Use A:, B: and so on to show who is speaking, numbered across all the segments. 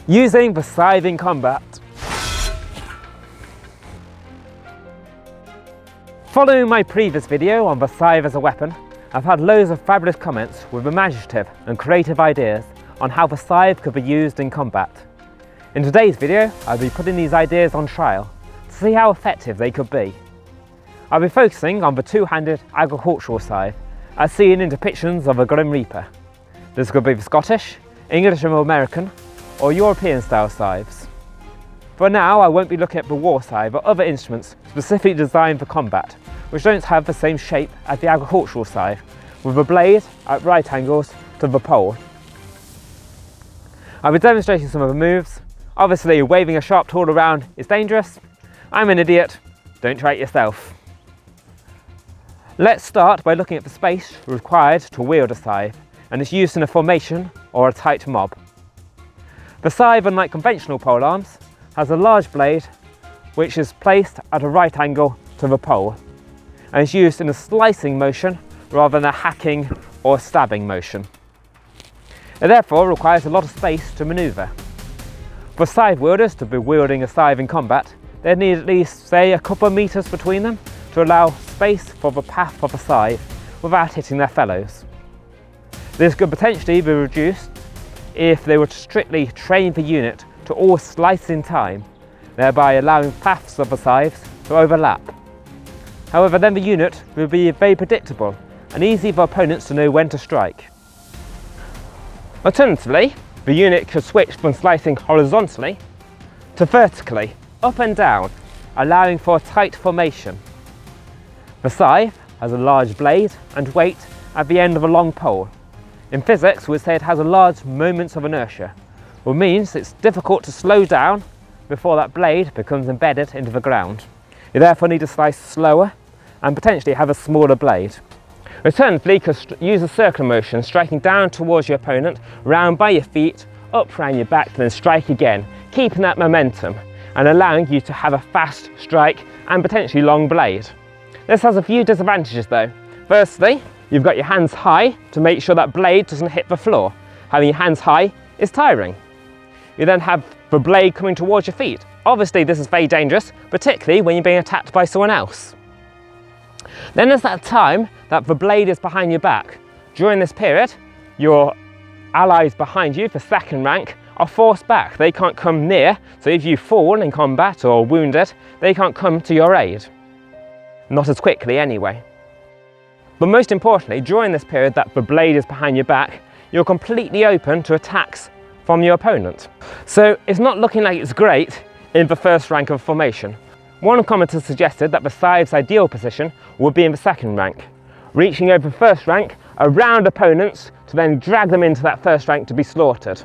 A: Using the scythe in combat. Following my previous video on the scythe as a weapon, I've had loads of fabulous comments with imaginative and creative ideas on how the scythe could be used in combat. In today's video, I'll be putting these ideas on trial to see how effective they could be. I'll be focusing on the two-handed agricultural scythe as seen in depictions of a Grim Reaper. This could be the Scottish, English and American or European style scythes. For now, I won't be looking at the war scythe or other instruments specifically designed for combat, which don't have the same shape as the agricultural scythe, with a blade at right angles to the pole. I'll be demonstrating some of the moves. Obviously, waving a sharp tool around is dangerous. I'm an idiot, don't try it yourself. Let's start by looking at the space required to wield a scythe and its use in a formation or a tight mob. The scythe, unlike conventional pole arms, has a large blade which is placed at a right angle to the pole and is used in a slicing motion rather than a hacking or stabbing motion. It therefore requires a lot of space to manoeuvre. For scythe wielders to be wielding a scythe in combat, they need at least, say, a couple of metres between them to allow space for the path of a scythe without hitting their fellows. This could potentially be reduced if they were to strictly train the unit to all slice in time, thereby allowing paths of the scythes to overlap. However, then the unit will be very predictable and easy for opponents to know when to strike. Alternatively, the unit could switch from slicing horizontally to vertically, up and down, allowing for a tight formation. The scythe has a large blade and weight at the end of a long pole. In physics, we'd say it has a large moment of inertia, which means it's difficult to slow down before that blade becomes embedded into the ground. You therefore need to slice slower and potentially have a smaller blade. Alternatively, you could use a circular motion, striking down towards your opponent, round by your feet, up round your back, then strike again, keeping that momentum and allowing you to have a fast strike and potentially long blade. This has a few disadvantages though. Firstly, you've got your hands high to make sure that blade doesn't hit the floor. Having your hands high is tiring. You then have the blade coming towards your feet. Obviously this is very dangerous, particularly when you're being attacked by someone else. Then there's that time that the blade is behind your back. During this period, your allies behind you, the second rank, are forced back. They can't come near, so if you fall in combat or wounded, they can't come to your aid. Not as quickly anyway. But most importantly, during this period that the blade is behind your back, you're completely open to attacks from your opponent. So it's not looking like it's great in the first rank of formation. One commenter suggested that the scythe's ideal position would be in the second rank, reaching over the first rank around opponents to then drag them into that first rank to be slaughtered.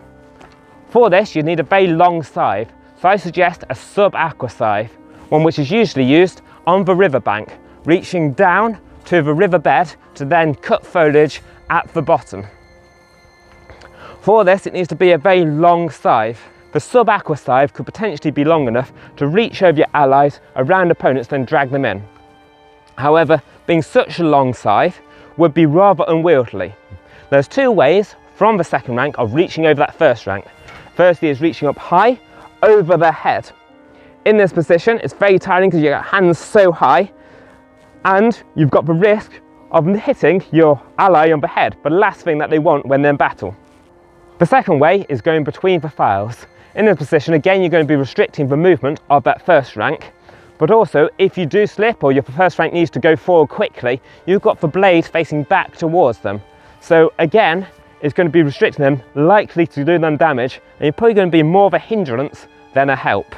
A: For this, you need a very long scythe, so I suggest a sub-aqua scythe, one which is usually used on the riverbank, reaching down to the riverbed to then cut foliage at the bottom. For this, it needs to be a very long scythe. The sub-aqua scythe could potentially be long enough to reach over your allies around opponents, then drag them in. However, being such a long scythe would be rather unwieldy. There's two ways from the second rank of reaching over that first rank. Firstly is reaching up high over their head. In this position, it's very tiring because you've got hands so high and you've got the risk of hitting your ally on the head, the last thing that they want when they're in battle. The second way is going between the files. In this position, again, you're going to be restricting the movement of that first rank, but also if you do slip or your first rank needs to go forward quickly, you've got the blade facing back towards them. So again, it's going to be restricting them, likely to do them damage, and you're probably going to be more of a hindrance than a help.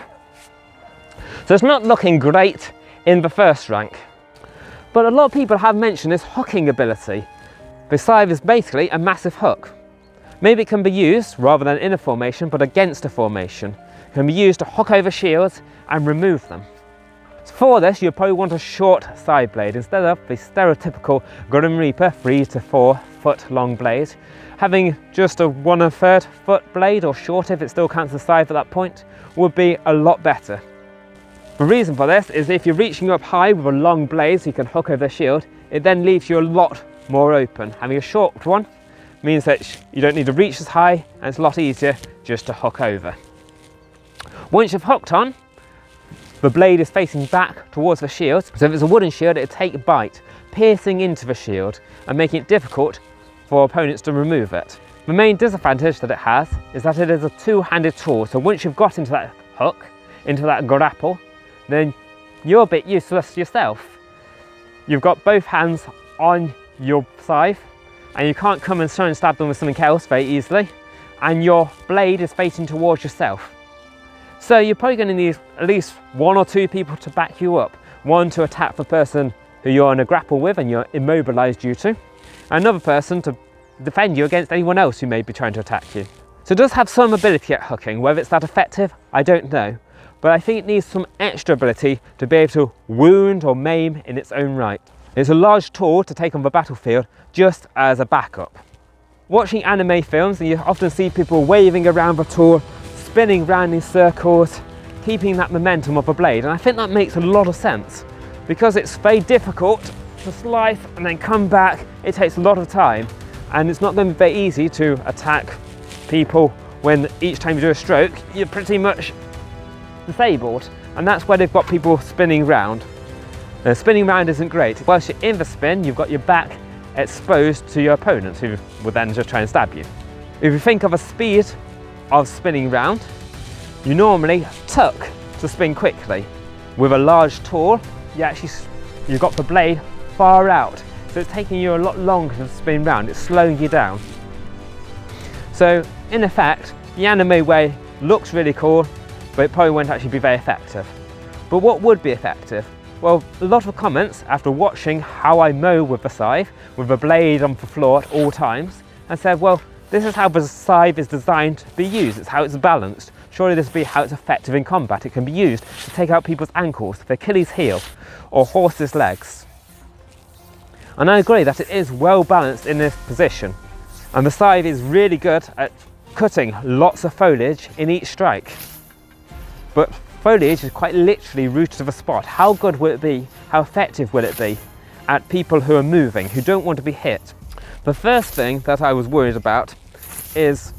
A: So it's not looking great in the first rank. But a lot of people have mentioned this hooking ability. The scythe is basically a massive hook. Maybe it can be used, rather than in a formation, but against a formation. It can be used to hook over shields and remove them. So for this, you'll probably want a short side blade instead of the stereotypical Grim Reaper 3 to 4 foot long blade. Having just a 1/3 foot blade, or shorter if it still counts as scythe at that point, would be a lot better. The reason for this is if you're reaching up high with a long blade so you can hook over the shield, it then leaves you a lot more open. Having a short one means that you don't need to reach as high and it's a lot easier just to hook over. Once you've hooked on, the blade is facing back towards the shield, so if it's a wooden shield, it'll take bite, piercing into the shield and making it difficult for opponents to remove it. The main disadvantage that it has is that it is a two-handed tool, so once you've got into that hook, into that grapple, then you're a bit useless yourself. You've got both hands on your scythe and you can't come and try and stab them with something else very easily, and your blade is facing towards yourself. So you're probably going to need at least 1 or 2 people to back you up. One to attack the person who you're in a grapple with and you're immobilized due to, and another person to defend you against anyone else who may be trying to attack you. So it does have some ability at hooking. Whether it's that effective, I don't know, but I think it needs some extra ability to be able to wound or maim in its own right. It's a large tool to take on the battlefield just as a backup. Watching anime films, you often see people waving around the tool, spinning round in circles, keeping that momentum of a blade, and I think that makes a lot of sense because it's very difficult to slice and then come back. It takes a lot of time, and it's not going to be very easy to attack people when each time you do a stroke you're pretty much disabled, and that's where they've got people spinning round. Spinning round isn't great. Whilst you're in the spin, you've got your back exposed to your opponent who will then just try and stab you. If you think of a speed of spinning round, you normally tuck to spin quickly. With a large tool, you've got the blade far out, so it's taking you a lot longer to spin round. It's slowing you down. So in effect, the anime way looks really cool, but it probably won't actually be very effective. But what would be effective? Well, a lot of comments after watching how I mow with the scythe, with the blade on the floor at all times, and said, well, this is how the scythe is designed to be used, it's how it's balanced. Surely this will be how it's effective in combat. It can be used to take out people's ankles, their Achilles heel, or horses' legs. And I agree that it is well balanced in this position. And the scythe is really good at cutting lots of foliage in each strike. But foliage is quite literally rooted to the spot. How good will it be, how effective will it be at people who are moving, who don't want to be hit? The first thing that I was worried about is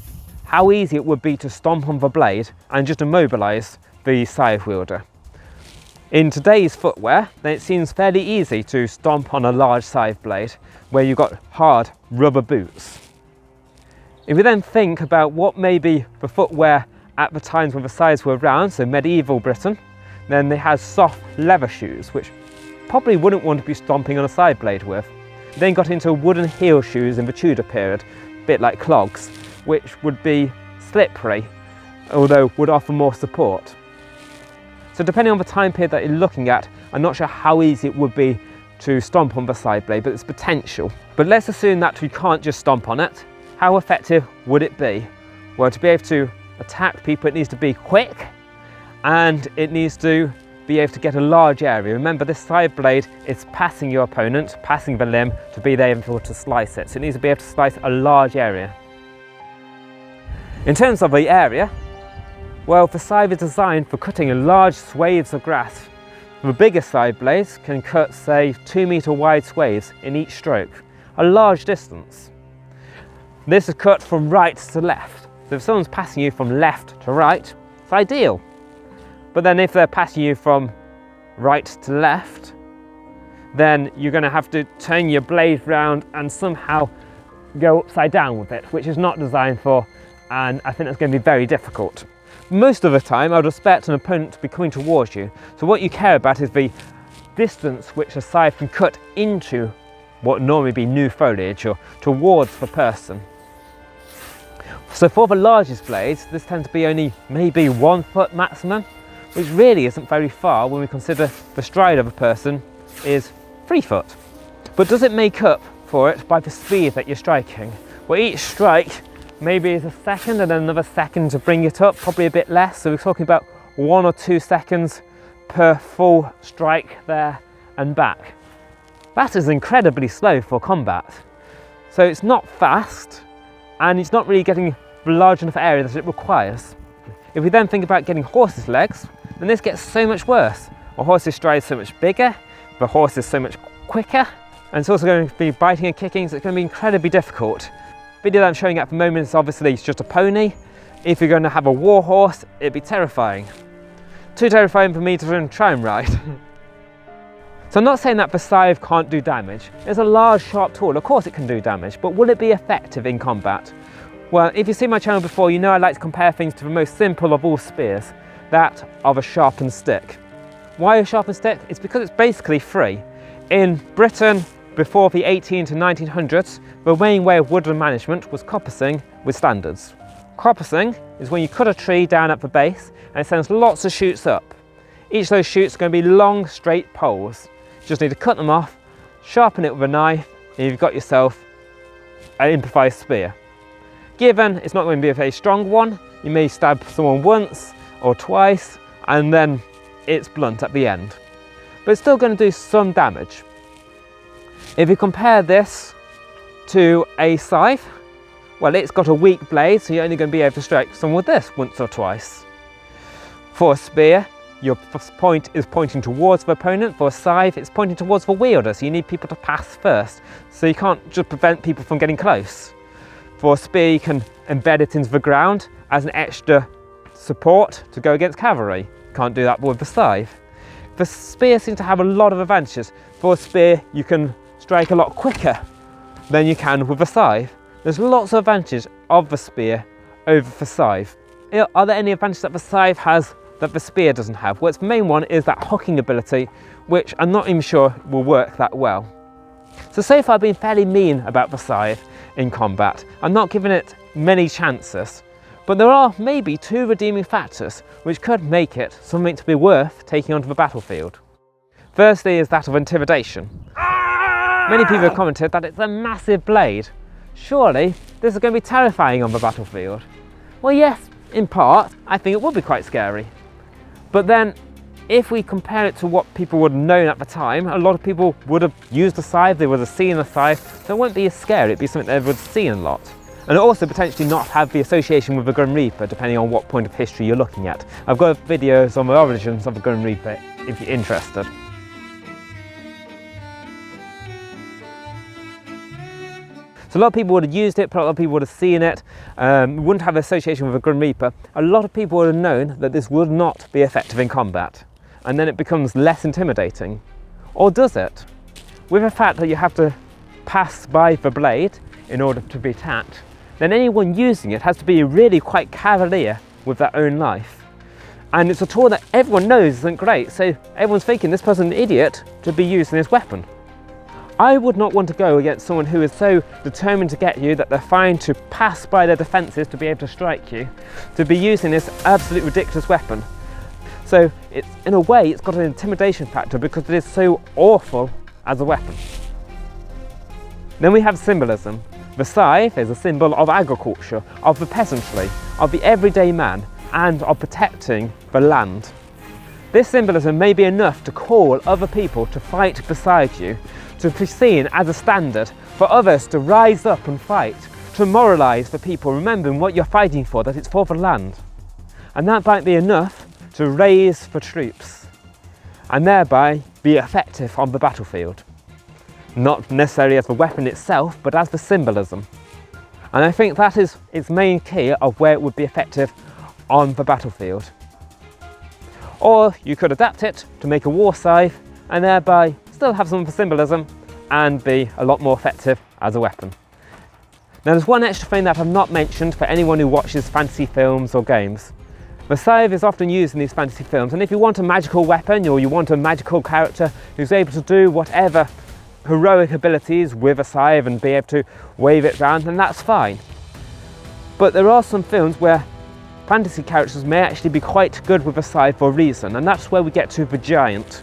A: how easy it would be to stomp on the blade and just immobilize the scythe wielder. In today's footwear, then it seems fairly easy to stomp on a large scythe blade where you've got hard rubber boots. If you then think about what maybe the footwear at the times when the scythes were around, so medieval Britain, then they had soft leather shoes, which probably wouldn't want to be stomping on a scythe blade with. Then got into wooden heel shoes in the Tudor period, a bit like clogs, which would be slippery, although would offer more support. So depending on the time period that you're looking at, I'm not sure how easy it would be to stomp on the scythe blade, but it's potential. But let's assume that we can't just stomp on it. How effective would it be? Well, to be able to attack people, it needs to be quick, and it needs to be able to get a large area. Remember, this scythe blade is passing your opponent, passing the limb to be able to slice it. So it needs to be able to slice a large area. In terms of the area, well, the scythe is designed for cutting large swathes of grass. The bigger scythe blades can cut, say, 2-meter wide swathes in each stroke, a large distance. This is cut from right to left. So if someone's passing you from left to right, it's ideal. But then if they're passing you from right to left, then you're going to have to turn your blade round and somehow go upside down with it, which is not designed for, and I think that's going to be very difficult. Most of the time, I would expect an opponent to be coming towards you. So what you care about is the distance which a scythe can cut into what would normally be new foliage or towards the person. So for the largest blades, this tends to be only maybe 1 foot maximum, which really isn't very far when we consider the stride of a person is 3 foot. But does it make up for it by the speed that you're striking? Well, each strike maybe is a second and then another second to bring it up, probably a bit less. So we're talking about 1 or 2 seconds per full strike there and back. That is incredibly slow for combat. So it's not fast, and it's not really getting the large enough area that it requires. If we then think about getting horses' legs, then this gets so much worse. A horse's stride is so much bigger, the horse is so much quicker, and it's also going to be biting and kicking, so it's going to be incredibly difficult. The video that I'm showing at the moment is obviously just a pony, If you're going to have a war horse, it'd be terrifying. Too terrifying for me to try and ride. So I'm not saying that the scythe can't do damage. It's a large, sharp tool. Of course it can do damage, but will it be effective in combat? Well, if you've seen my channel before, you know I like to compare things to the most simple of all spears, that of a sharpened stick. Why a sharpened stick? It's because it's basically free. In Britain, before the 18 to 1900s, the main way of woodland management was coppicing with standards. Coppicing is when you cut a tree down at the base and it sends lots of shoots up. Each of those shoots are going to be long, straight poles. You just need to cut them off, sharpen it with a knife, and you've got yourself an improvised spear. Given it's not going to be a very strong one, you may stab someone once or twice, and then it's blunt at the end. But it's still going to do some damage. If you compare this to a scythe, well, it's got a weak blade, so you're only going to be able to strike someone with this once or twice. For a spear, your point is pointing towards the opponent. For a scythe, it's pointing towards the wielder, so you need people to pass first. So you can't just prevent people from getting close. For a spear, you can embed it into the ground as an extra support to go against cavalry. Can't do that with the scythe. The spear seems to have a lot of advantages. For a spear, you can strike a lot quicker than you can with a scythe. There's lots of advantages of the spear over the scythe. Are there any advantages that the scythe has that the spear doesn't have? Well, its main one is that hooking ability, which I'm not even sure will work that well. So far I've been fairly mean about the scythe in combat. I'm not giving it many chances, but there are maybe two redeeming factors which could make it something to be worth taking onto the battlefield. Firstly is that of intimidation. Many people have commented that it's a massive blade. Surely this is going to be terrifying on the battlefield. Well, yes, in part, I think it would be quite scary. But then, if we compare it to what people would have known at the time, a lot of people would have used a scythe, they would have seen a scythe, so it won't be as scary, it'd be something they would have seen a lot. And also potentially not have the association with the Grim Reaper, depending on what point of history you're looking at. I've got videos on the origins of the Grim Reaper if you're interested. So a lot of people would have used it, a lot of people would have seen it, wouldn't have an association with a Grim Reaper. A lot of people would have known that this would not be effective in combat. And then it becomes less intimidating. Or does it? With the fact that you have to pass by the blade in order to be attacked, then anyone using it has to be really quite cavalier with their own life. And it's a tool that everyone knows isn't great, so everyone's thinking this person's an idiot to be using this weapon. I would not want to go against someone who is so determined to get you that they're fine to pass by their defences to be able to strike you, to be using this absolute ridiculous weapon. So it's, in a way, it's got an intimidation factor because it is so awful as a weapon. Then we have symbolism. The scythe is a symbol of agriculture, of the peasantry, of the everyday man, and of protecting the land. This symbolism may be enough to call other people to fight beside you, to be seen as a standard for others to rise up and fight, to moralise for people remembering what you're fighting for, that it's for the land. And that might be enough to raise the troops and thereby be effective on the battlefield. Not necessarily as the weapon itself, but as the symbolism. And I think that is its main key of where it would be effective on the battlefield. Or you could adapt it to make a war scythe and thereby still have some symbolism and be a lot more effective as a weapon. Now there's one extra thing that I've not mentioned for anyone who watches fantasy films or games. The scythe is often used in these fantasy films, and if you want a magical weapon or you want a magical character who's able to do whatever heroic abilities with a scythe and be able to wave it around, then that's fine. But there are some films where fantasy characters may actually be quite good with a scythe for a reason, and that's where we get to the giant.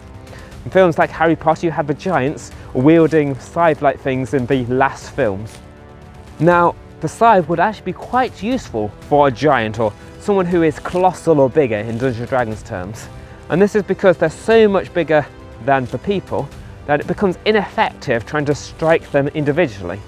A: In films like Harry Potter, you have the giants wielding scythe-like things in the last films. Now, the scythe would actually be quite useful for a giant or someone who is colossal or bigger in Dungeons & Dragons terms. And this is because they're so much bigger than the people that it becomes ineffective trying to strike them individually.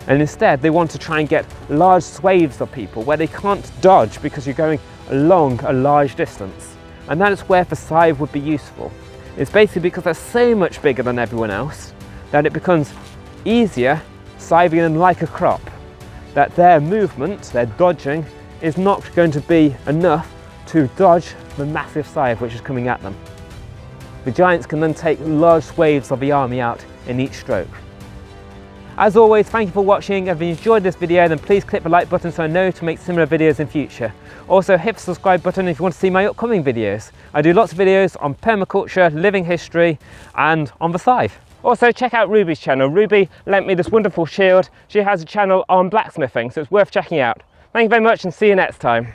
A: And instead, they want to try and get large swathes of people where they can't dodge because you're going along a large distance. And that is where the scythe would be useful. It's basically because they're so much bigger than everyone else that it becomes easier scything them like a crop. That their movement, their dodging, is not going to be enough to dodge the massive scythe which is coming at them. The giants can then take large swathes of the army out in each stroke. As always, thank you for watching. If you enjoyed this video, then please click the like button so I know to make similar videos in future. Also hit the subscribe button if you want to see my upcoming videos. I do lots of videos on permaculture, living history and on the scythe. Also check out Ruby's channel. Ruby lent me this wonderful shield. She has a channel on blacksmithing, so it's worth checking out. Thank you very much and see you next time.